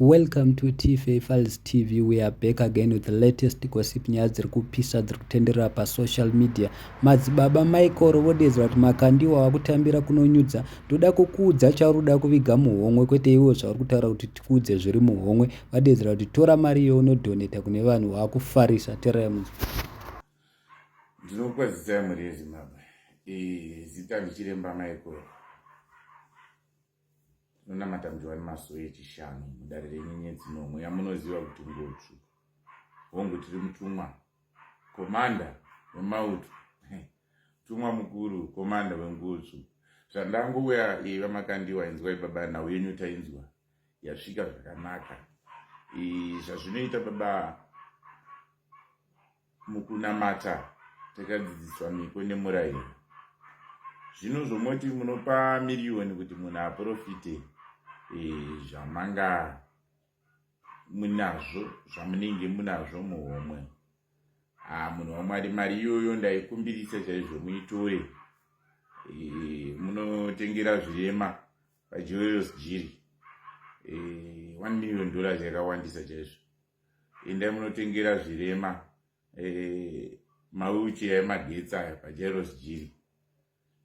Welcome to TFA Files TV. We are back again with the latest gossip nyaya dziri kupisa dziri kutenderera pasocial media. Madzibaba Michael vodedzera kuti makandiwa wakutambira kunonyudza. Toda kukuudza charuda kuviga muhomwe kwete iwo zvauri kutaura kuti tikuudze zviri muhomwe. Vadedzera kuti tora mari yaunodoneta kune vanhu wakufarisa. Terai munzwa. Ndinokwazisa muri yeZimbabwe. Zita ndichiremba Michael. Nonamata mjowani maso echishanu mudare renyenyedzi nomwe yamunoziva kuti ngotsvuku. Hongu tiri mutumwa komanda wemauto tumwa mukuru komanda wengutsvu. Zvandangouya vamakandiwa inzwai baba nhau yenyu tainzwa yasvika zvakanaka. Zvazvinoita baba mukunamata takadzidziswa miko nemurayiro. Zvino zvomoti munopa miriyoni kuti munhu aprofite zvamanga munazvo zvamunenge munazvo muhomwe. Munhu waMwari mari iyoyo ndaikumbirisa chaizvo muitore. Munotengera zvirema paJoel's Jiri. $1 million yakawandisa chaizvo. Endai munotengera zvirema mawheelchair emagetsi aya paJoel's Jiri.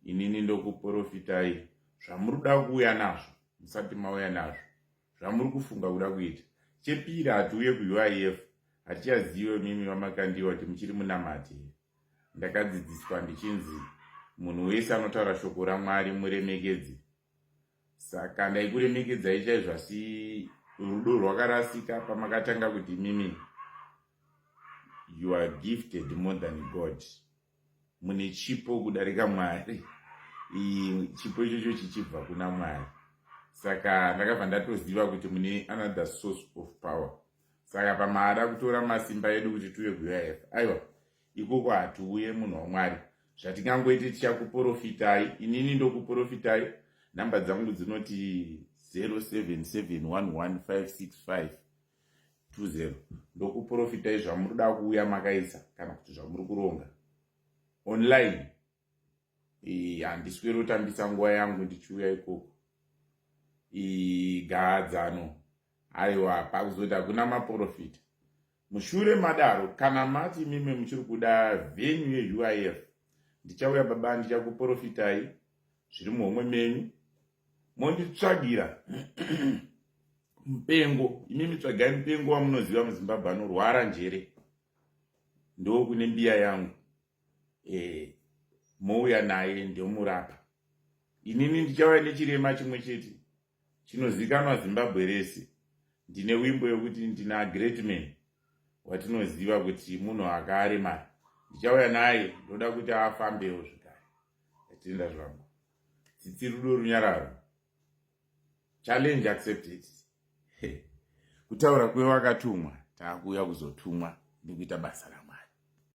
Inini ndokuprofitai zvamurikuda kuuya nazvo musati mauya nazvo zvamuri kufunga kuda kuita. Chepiri hatiuye kuUIF hatichazive mimi vamakandiwa kuti muchiri munamati. Ndakadzidziswa ndichinzi munhu wese anotaura shoko raMwari muremekedze. Saka ndaikuremekedzai chaizvo asi rudo rwakarasika pamakatanga kuti mimi you are gifted more than God. Mune chipo kudarika Mwari. Chipo ichocho chichibva kuna Mwari. Saka ndakabva ndatoziva kuti mune another source of power. Saka pamaada kutora masimba edu kuti tuye kuUIF. Aiwa, ikoko hatiuye munhu waMwari. Zvatingangoite tichakuprofitai. Inini ndokuprofitai. Namba dzangu dzinoti 0771156520. Ndokuprofitai zvamuruda kuuya makaisa kana kuti zvamuri kuronga online. Handisweri kutambisa nguva yangu ndichiuya ikoko. Gadzano aiwa pakuzoti hakuna maprofit. Mushure madaro kana mati mimi muchiri kuda venue yeUIF ndichauya baba ndichakuprofitai zviri muhomwe menyu. Monditsvagira mupengo. Imimi tsvagai mupengo wamunoziva muZimbabwe anorwara njere. Ndo kune mbiya yangu. Mouya naye ndomurapa. Inini ndichauya nechirema chimwe chete chinozikanwa Zimbabwe rese. Ndine wimbo yokuti ndina great man watinoziva kuti munhu akaremara. Ndichauya naye ndoda kuti afambewo zvakare. Atenda zvangu. Tsitsi rudo runyararo. Challenge accepted. Kutaura kwewakatumwa taakuuya kuzotumwa ndikuita basa rangu.